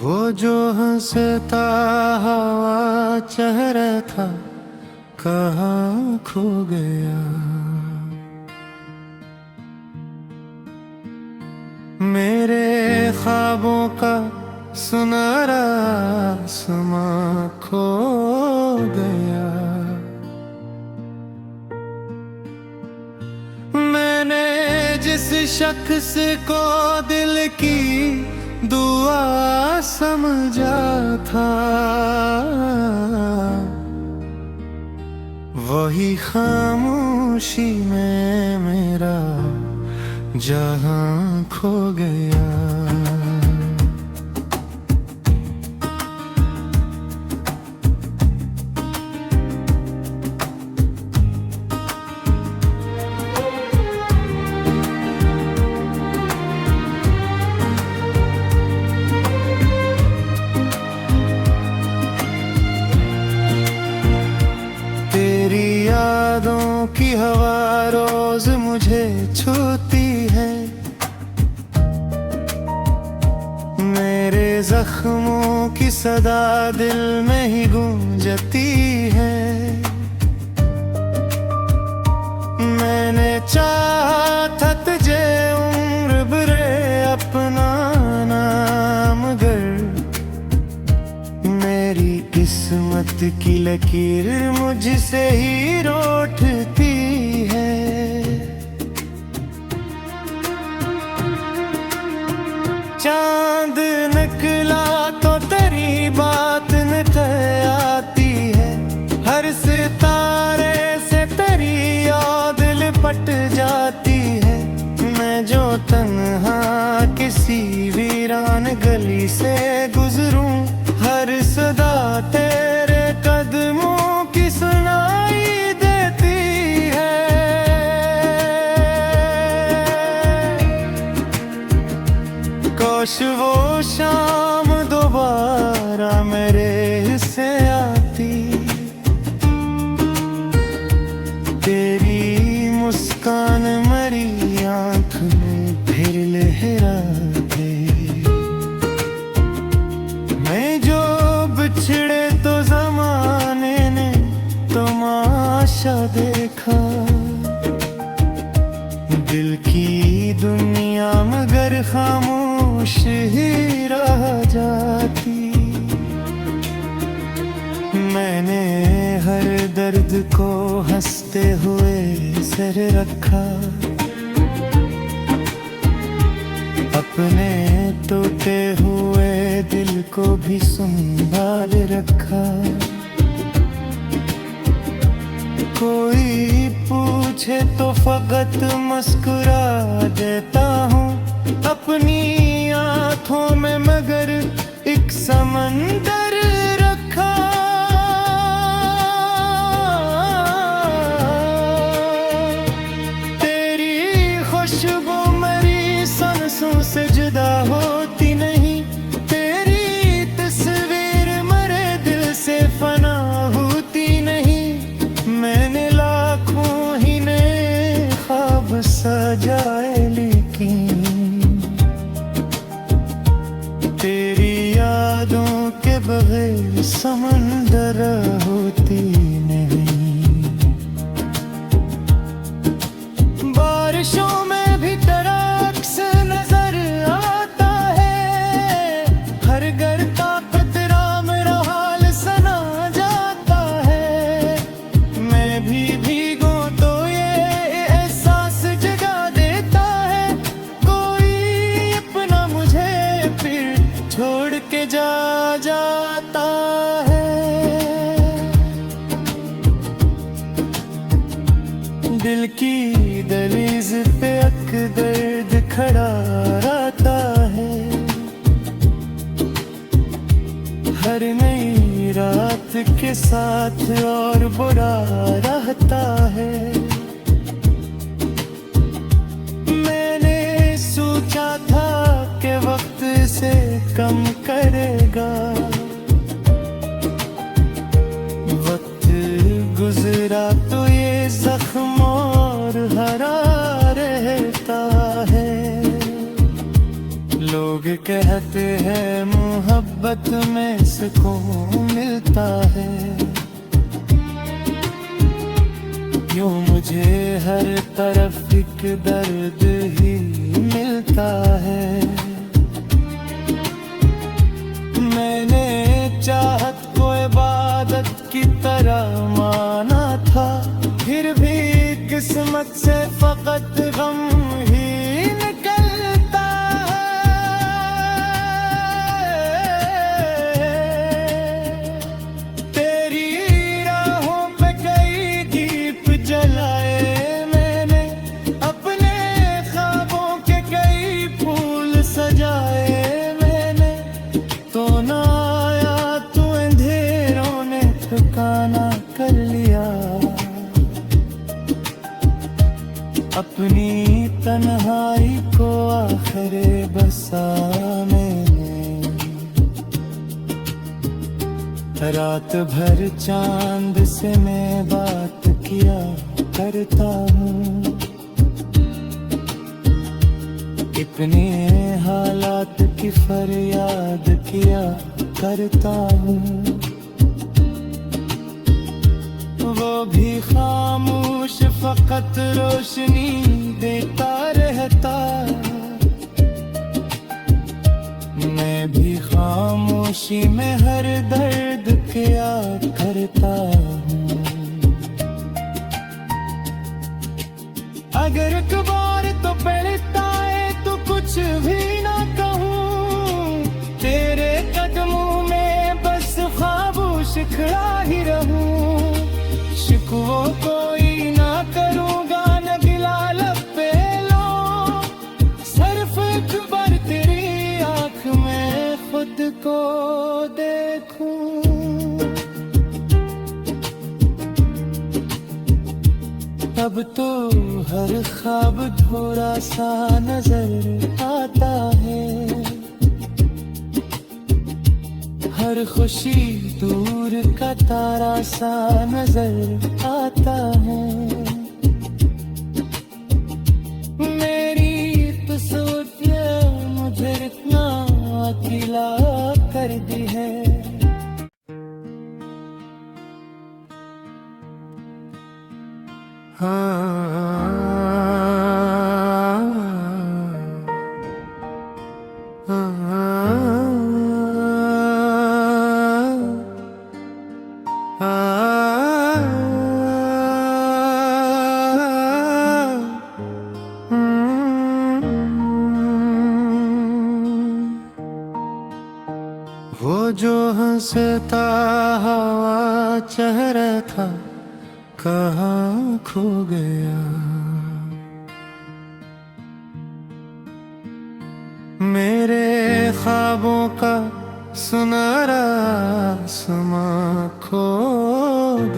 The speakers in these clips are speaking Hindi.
वो जो हंसता हवा चेहरा था कहाँ खो गया। मेरे ख्वाबों का सुनहरा समा खो गया। मैंने जिस शख्स को दिल की दुआ समझा था वही खामोशी में मेरा जहां खो गया। यादों की हवा रोज मुझे छूती है। मेरे जख्मों की सदा दिल में ही गूंजती है। मैंने चाहा था तुझे उम्र भरे अपना नाम गर मेरी किस्मत की लकीर मुझसे ही रूठती है। चांद निकला तो तेरी बात निकल आती है। हर सितारे से तेरी याद लिपट जाती है। मैं जो तन्हा किसी वीरान गली से गुजरूं हर सदा तेरे कदमों की सुनाई देती है। काश वो शाम दोबारा मेरे से आती। तेरी मुस्कान मेरी आंख में फिर लहराते। मैं जो बिछड़े तो ज़माने ने तमाशा देखा। दिल की दुनिया मगर खामोश ही रह जाती। मैंने हर दर्द को हंसते हुए सर रखा। अपने टूटे हुए दिल को भी संभाल रखा। कोई पूछे तो फकत मुस्कुरा देता हूँ। अपनी आँखों में मगर एक समंदर रखा। तेरी खुशबू मेरी सांसों से जुदा होती नहीं। तेरी तस्वीर मेरे दिल से फना होती नहीं। मैंने लाखों ही नए ख्वाब सजाए लेकिन तेरी यादों के बगैर समंदर होती नहीं। बारिशों में भी तेरा अक्स नजर आता है। हर घर का कतरा मेरा हाल सना जाता है। मैं भी भीगूं तो ये एहसास जगा देता है। कोई अपना मुझे फिर छोड़ के जा जाता है। दिल की दहलीज पे अक दर्द खड़ा रहता है। हर नई रात के साथ और बुरा रहता है। मैंने सोचा था कि वक्त से कम करेगा, वक्त गुजरा तो ये जख्म और हरा रहता है। लोग कहते हैं मोहब्बत में सुकून मिलता है, यूं मुझे हर तरफ एक दर्द ही मिलता है। मैंने चाहत को इबादत की तरह माना था, फिर भी किस्मत से फकत गम ही निकलता है। तेरी राहों पे कई दीप जलाए मैंने, अपने ख्वाबों के कई फूल सजाए मैंने, तो ना आया तू अंधेरों ने ठिकाना कर लिया। अपनी तन्हाई को आखिर बसा मैंने, रात भर चांद से मैं बात किया करता हूँ, अपने हालात की फरियाद किया करता हूँ। वो भी खामोश फकत रोशनी देता रहता, मैं भी खामोशी में हर दर्द किया करता हूँ। अगर एक बार तो पलटता है तो कुछ भी ना कहूँ, तेरे कदमों में बस खामोश खड़ा ही रहूँ। शिकवों कोई ना करूँगा, न गिला लब पे लो, सिर्फ एक बार तेरी आँख में खुद को देखूं। अब तो हर ख्वाब थोड़ा सा नजर आता है, हर खुशी दूर का तारा सा नजर आता है। मेरी तो सोच मुझे इतना अकेला कर दी है। वो जो हंसता हवा चेहरा था कहाँ खो गया, मेरे ख्वाबों का सुनहरा समा खो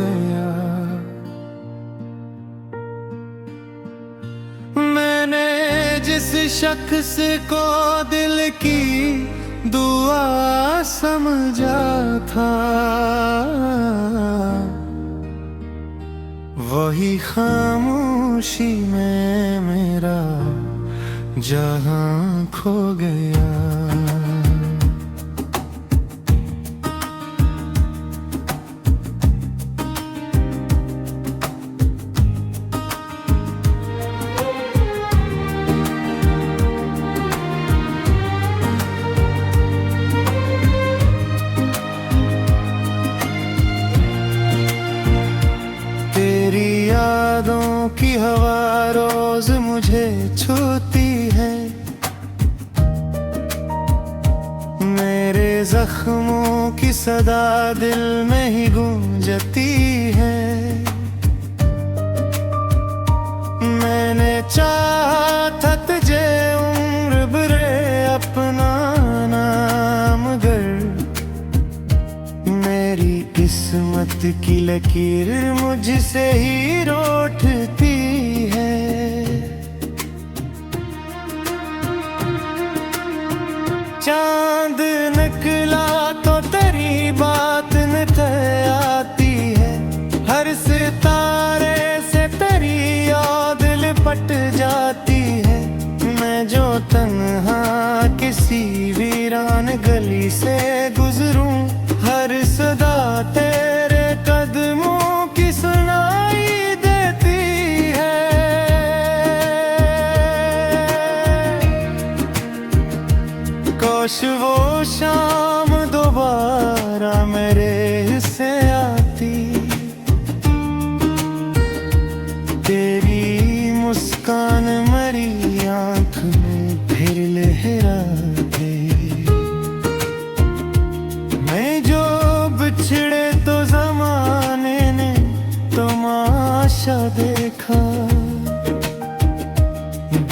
गया। मैंने जिस शख्स को दिल की दुआ समझा था, वही खामोशी में मेरा जहां खो गया। यादों की हवा रोज मुझे छूती है, मेरे जख्मों की सदा दिल में ही गूंजती है। मैंने चाहा था तुझे उम्र भरे अपना नाम गर, मेरी किस्मत की लकीर मुझसे ही रूठती है। चांद निकला तो तेरी बात न तय आती है, हर सितारे से तेरी याद लिपट जाती है। मैं जो तन्हा किसी वीरान गली से गुजरूं, हर सदा तेरे कदमों की सुनाई देती है। काश वो शाम दोबारा मेरे से आती, तेरी मुस्कान मरी आँख में फिर लहराते। मैं जो बिछड़े तो जमाने ने तमाशा देखा,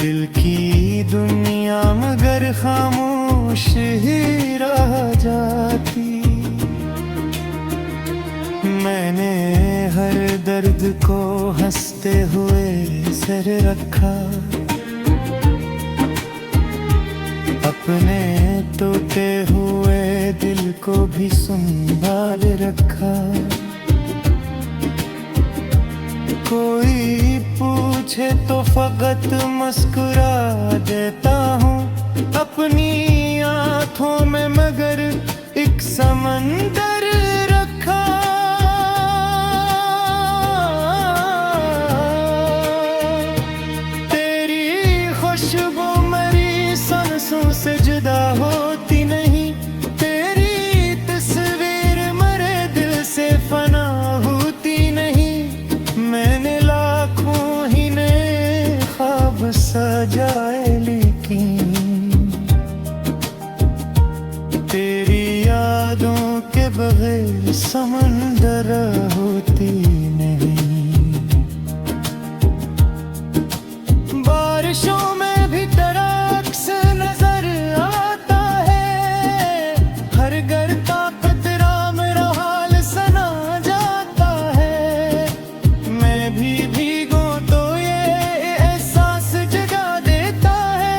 दिल की दुनिया मगर खामोश ही रह जाती। मैंने हर दर्द को हंसते हुए सर रखा, अपने टूटे हुए दिल को भी संभाल रखा। कोई पूछे तो फकत मुस्कुरा देता हूँ, अपनी आँखों में मगर एक समंदर रखा। तेरी खुशबू मेरी सांसों से जुदा होती नहीं, तेरी तस्वीर मेरे दिल से फना होती नहीं। मैंने लाखों ही नए ख्वाब सजाए लेकिन तेरी यादों के बगैर समंदर होती नहीं। बारिशों में भी तेरा अक्स नजर आता है, हर घर का कतरा मेरा हाल सना जाता है। मैं भी भीगूं तो ये एहसास जगा देता है,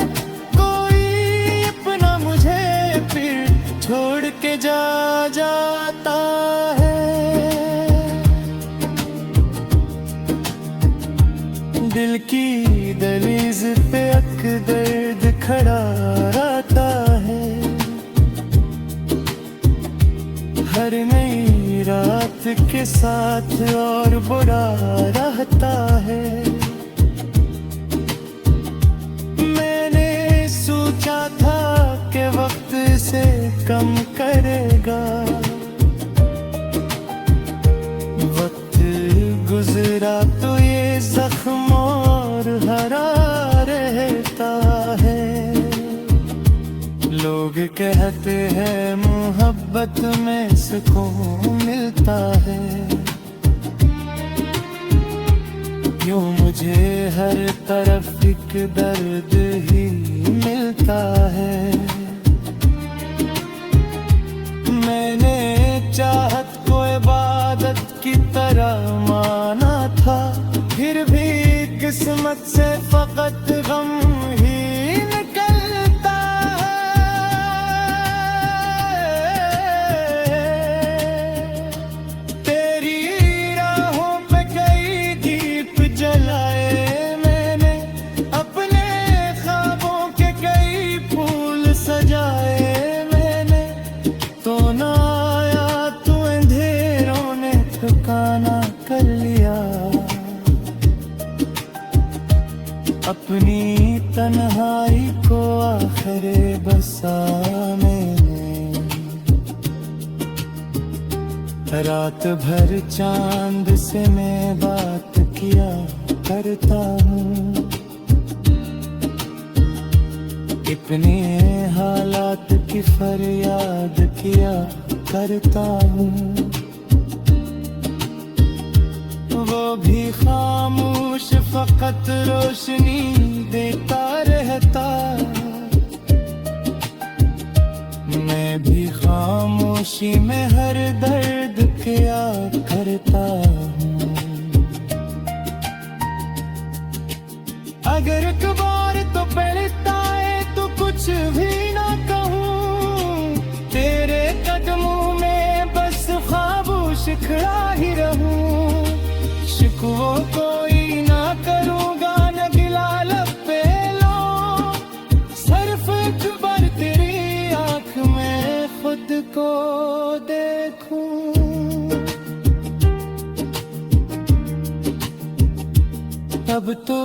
कोई अपना मुझे फिर छोड़ के जा जाता है। दिल की दहलीज पे अक दर्द खड़ा रहता है, हर नई रात के साथ और बुरा रहता है। मैंने सोचा था कि वक्त से कम करेगा, वक्त गुजरा तो ये जख्म और हरा रहता है। लोग कहते हैं मोहब्बत में सुकून मिलता है, यूं मुझे हर तरफ एक दर्द ही मिलता है। मैंने चाहत को इबादत की तरह माना था, फिर भी किस्मत से फकत गम ही निकलता है। तेरी राहों पे कई दीप जलाए मैंने, अपने ख्वाबों के कई फूल सजाए मैंने। तो ना आया तू अंधेरों ने ठिकाना कर लिया, अपनी तन्हाई को आखिर बसा मैंने। रात भर चांद से मैं बात किया करता हूँ, अपने हालात की फरियाद किया करता हूँ। वो भी खामोश फकत रोशनी देता रहता, मैं भी खामोशी में हर दर्द इखड़ा ही रहूं। शिकवों कोई ना करूंगा, न गिला लब पे लो। सिर्फ एक बार तेरी आंख में खुद को देखूं। अब तो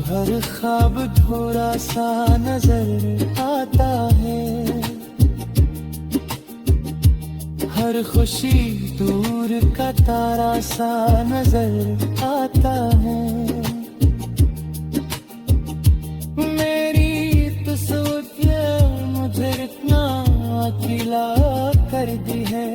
हर ख्वाब थोड़ा सा नजर आता है, हर खुशी दूर का तारा सा नजर आता है। मेरी तो सोच मुझे इतना अकेला कर दी है।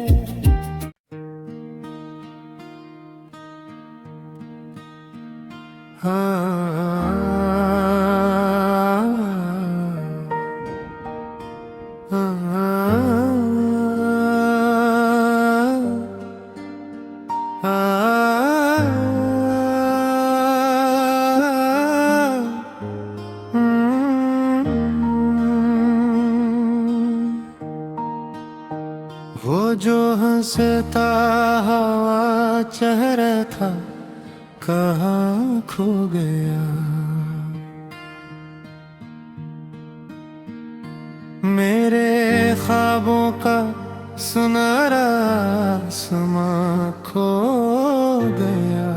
वो जो हंसता हवा चेहरा था, कहाँ खो गया। मेरे ख्वाबों का सुनहरा समा खो गया।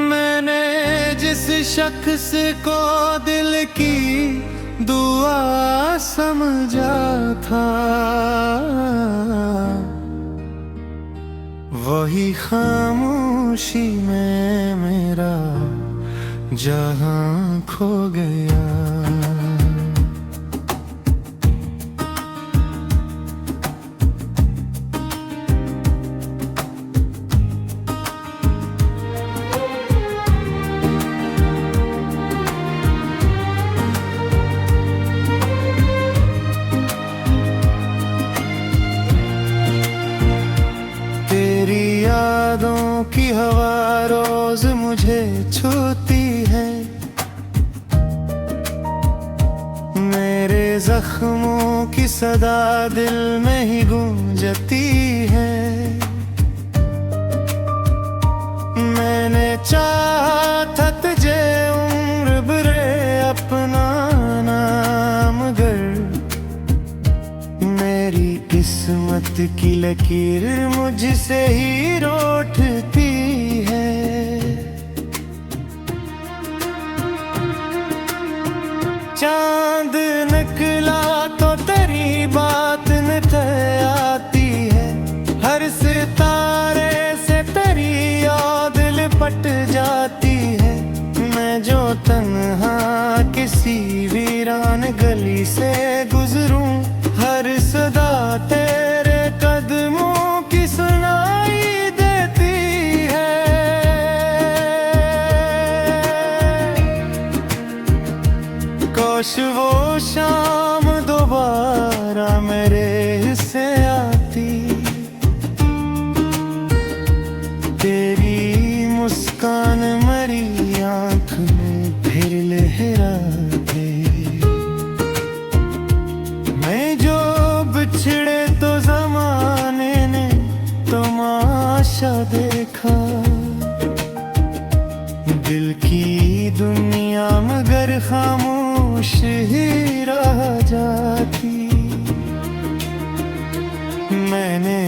मैंने जिस शख्स को दिल की दुआ समझा था, वही खामोशी में मेरा जहां खो गया। यादों की हवा रोज मुझे छूती है, मेरे जख्मों की सदा दिल में ही गूंजती है। मैंने चाहा था तुझे उम्र भरे अपना नाम, गर मेरी किस्मत की लकीर मुझसे ही रूठती है। चांद निकला तो तेरी बात न आती है, हर सितारे से तेरी याद लिपट जाती है। मैं जो तन्हा किसी वीरान गली से गुजरूं, हर सदा तेरे कदमों की सुनाई देती है। काश वो शाम दोबारा मेरे से आती, तेरी मुस्कान मरी आंख में फिर लहराते। मैं जो बिछड़े तो जमाने ने तमाशा देखा, दिल की दुनिया मगर खामोश ही रह जाती। मैंने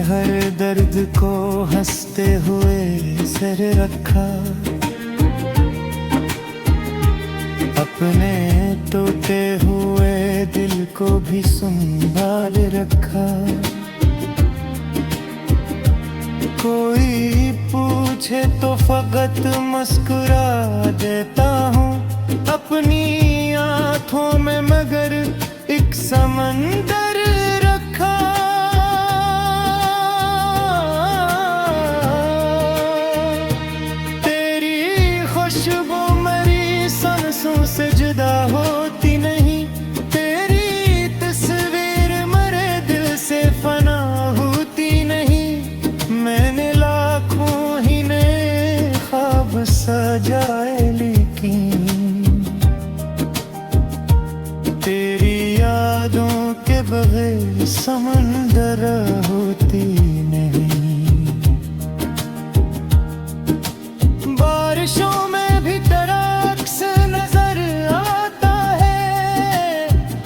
हर दर्द को हंसते हुए सर रखा, अपने टूटे हुए दिल को भी संभाल रखा। कोई पूछे तो फकत मुस्कुरा देता हूँ, अपनी आँखों में मगर एक समंदर रखा। तेरी खुशबू मेरी सांसों से जुदा होती नहीं, तेरी तस्वीर मेरे दिल से फना होती नहीं। मैंने लाखों ही नए ख्वाब सजाए, लेकिन तेरी यादों के बगैर समंदर होती नहीं। बारिशों में भी तेरा अक्स नजर आता है,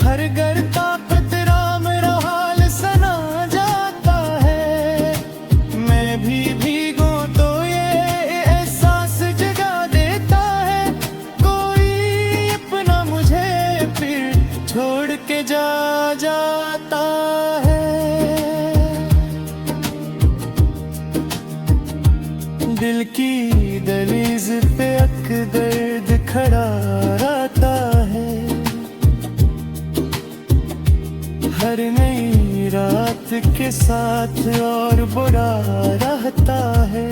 हर घर का कतरा मेरा हाल सना जाता है। मैं भी भीगूं तो ये एहसास जगा देता है, कोई अपना मुझे फिर छोड़ के जाता है। दिल की दहलीज पे अक दर्द खड़ा रहता है, हर नई रात के साथ और बुरा रहता है।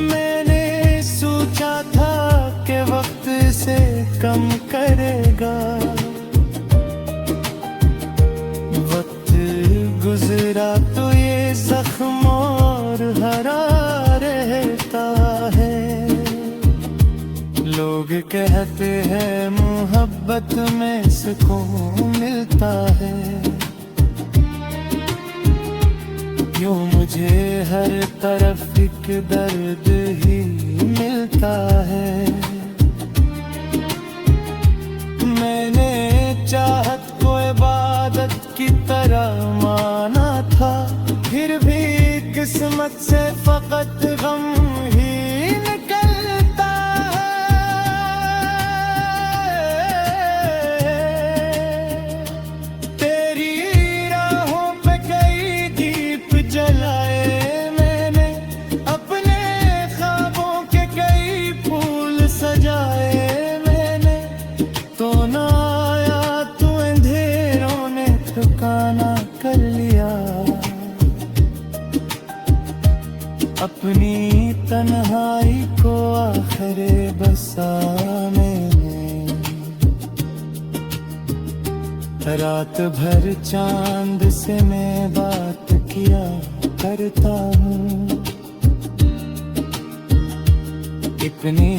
मैंने सोचा था कि वक्त से कम करेगा, वक्त गुजरा तो ये जख्म और हरा रहता है। लोग कहते हैं मोहब्बत में सुकून मिलता है, यूं मुझे हर तरफ एक दर्द ही मिलता है। मैंने चाहत को इबादत की तरह माना था, फिर भी किस्मत से फकत गम ही निकलता है। तेरी राहों पे कई दीप जलाए मैंने, अपने ख्वाबों के कई फूल सजाए मैंने, तो ना आया तू अंधेरों ने ठिकाना कर लिया। अपनी तन्हाई को आखिरे बसा मैंने, रात भर चांद से मैं बात किया करता हूँ, अपने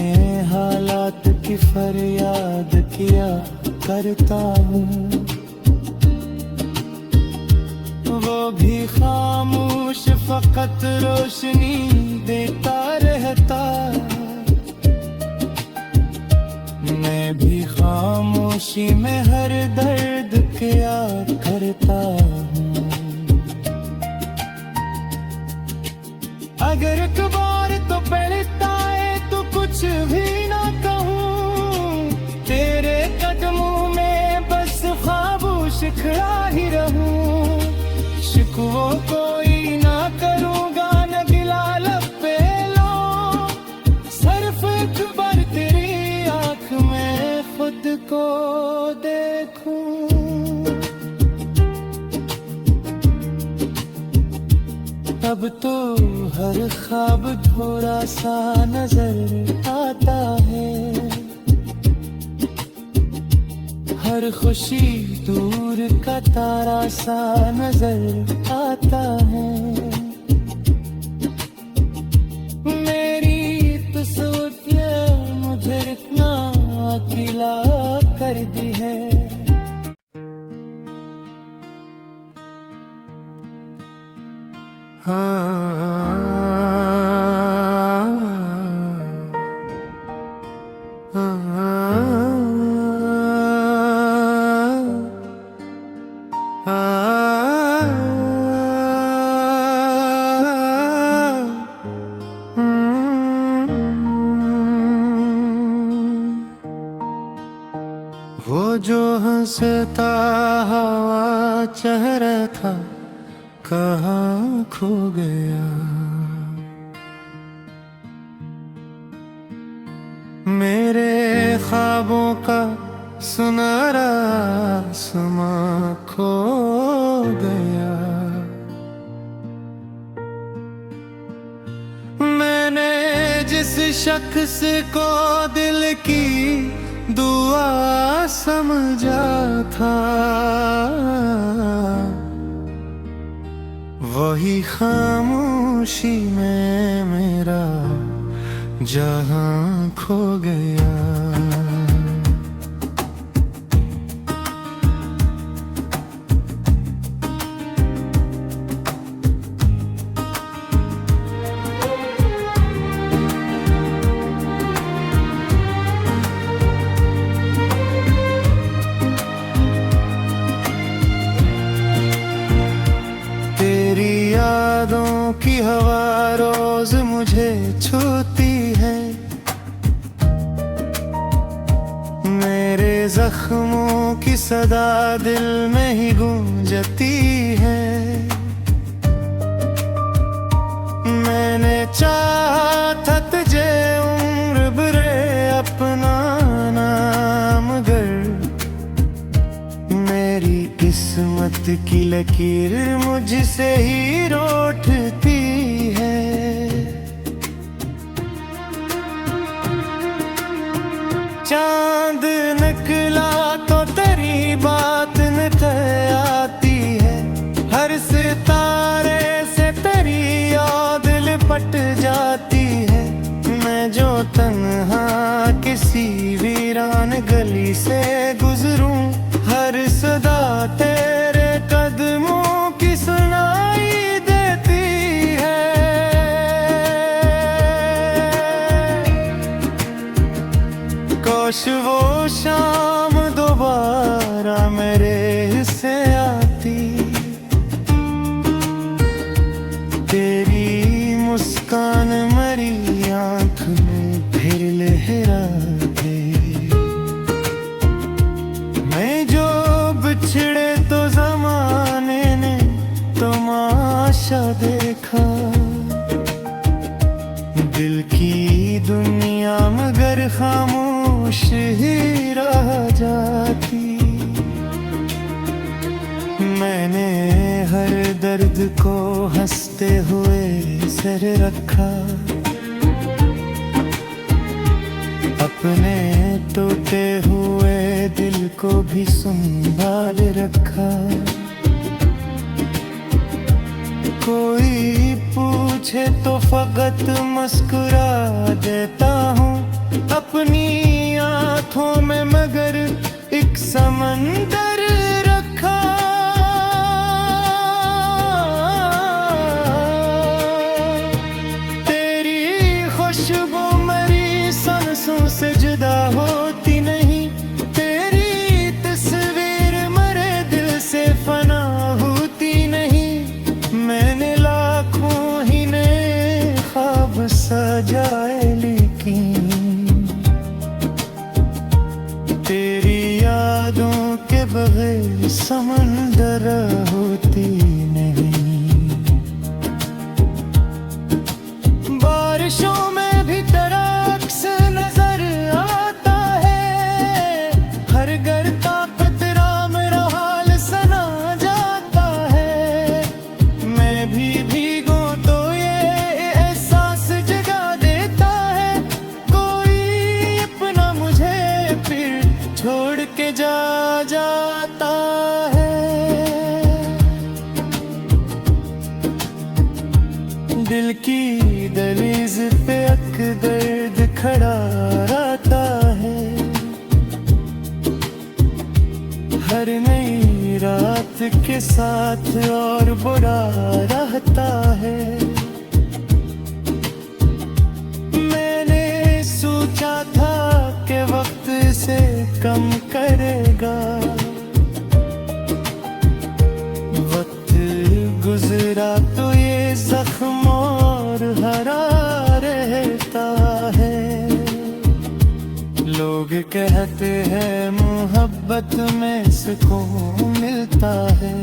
हालात की फरियाद किया करता हूँ। वो भी खामोश फकत रोशनी देता रहता, मैं भी खामोशी में हर दर्द किया करता हूँ। अगर एक बार तो पलटता है तो कुछ भी ना कहूँ, तेरे कदमों में बस खामोश खड़ा ही रहूँ। शिकवों कोई ना करूँगा, न गिला लब पे लो, सिर्फ एक बार तेरी आँख में खुद को देखूं। अब तो हर ख्वाब थोड़ा सा नजर आता है, हर खुशी दूर का तारा सा नजर आता है। मेरी तो सोचिए मुझे इतना अकेला कर दी है। वो जो हंसता हवा चेहरा था कहाँ खो गया, मेरे ख्वाबों का सुनहरा समा खो गया। मैंने जिस शख्स को दिल की दुआ समझा था, वही खामोशी में मेरा जहां खो गया। हवा रोज मुझे छूती है, मेरे जख्मों की सदा दिल में ही गूंजती है। मैंने चाहा था तुझे उम्र भरे अपना नाम, गर मेरी किस्मत की लकीर मुझसे ही रूठती है। चांद निकला तो तेरी बात न आती है, हर सितारे से तेरी याद लिपट जाती है। मैं जो तन्हा किसी वीरान गली से गुजरूं, हर सदा तेरे कदमों की सुनाई देती है। काश वो शाम दोबारा मेरे से आती, तेरी मुस्कान मेरी आंख में फिर लहराते। मैं जो बिछड़े तो जमाने ने तमाशा देखा, दिल की दुनिया मगर खामोश ही रह जाती। मैंने हर दर्द को हंसते हुए सर रखा, अपने टूटे हुए दिल को भी संभाल रखा। कोई पूछे तो फकत मुस्कुरा देता हूँ, अपनी आँखों में मगर एक समंदर रखा। तेरी खुशबू मेरी सांसों से जुदा होती नहीं, तेरी तस्वीर मेरे दिल से फना होती नहीं। मैंने लाखों ही नए ख्वाब सजाए, लेकिन तेरी यादों के बगैर समंदर होती नहीं। बारिशों में भी तेरा अक्स नजर आता है, हर घर का कतरा मेरा हाल सना जाता है। मैं भी भीगूं तो ये एहसास जगा देता है, कोई अपना मुझे फिर छोड़ के जा जाता है। दिल की दहलीज पे अक दर्द खड़ा रहता है, हर नई रात के साथ और बुरा रहता है। मैंने सोचा था कि वक्त से कम करेगा, वक्त गुजरा तो ये जख्म और हरा रहता है। लोग कहते हैं मोहब्बत में सुकून मिलता है,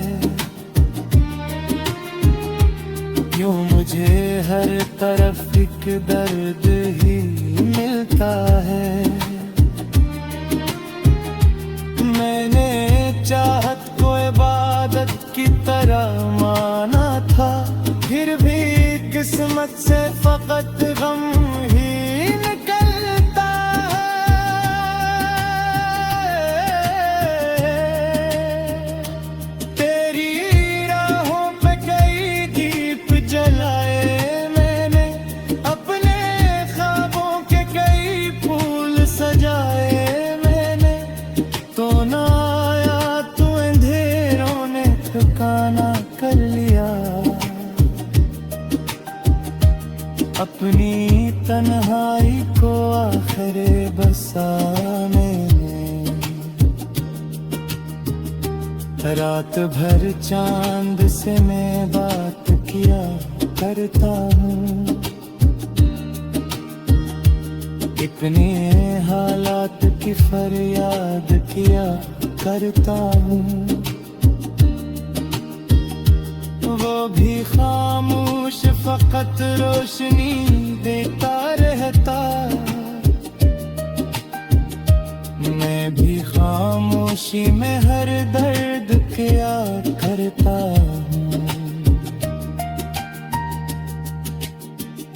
क्यों मुझे हर तरफ एक दर्द ही मिलता है। मैंने चाहत को इबादत की तरह माना था, फिर भी किस्मत से फकत गम ही निकलता है। तेरी राहों पे कई दीप जलाए मैंने, अपने ख्वाबों के कई फूल सजाए मैंने, तो ना आया तू अंधेरों ने ठिकाना कर लिया। अपनी तन्हाई को आखिर बसाने में रात भर चांद से मैं बात किया। करता हूँ। इतने हालात की फरियाद किया करता हूँ, वो भी खामोश फकत रोशनी देता रहता। मैं भी खामोशी में हर दर्द किया करता हूँ।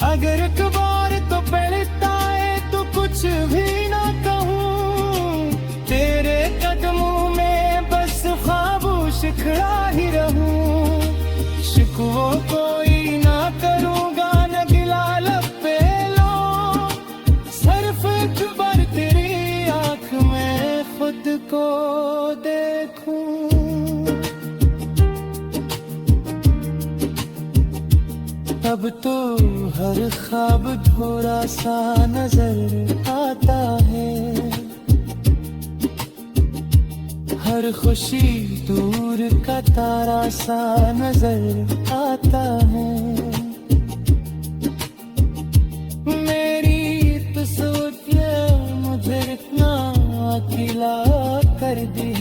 अगर एक बार तो पलटता है तो कुछ भी ना कहूँ, तेरे कदमों में बस खामोश खड़ा ही रहूँ। शिकवों कोई ना करूँगा, न गिला लब पे लो, सिर्फ एक बार तेरी आँख में खुद को देखूं। अब तो हर ख्वाब थोड़ा सा नजर आता है, हर खुशी दूर का तारा सा नजर आता है। मेरी तो सोच मुझे इतना अकेला कर दी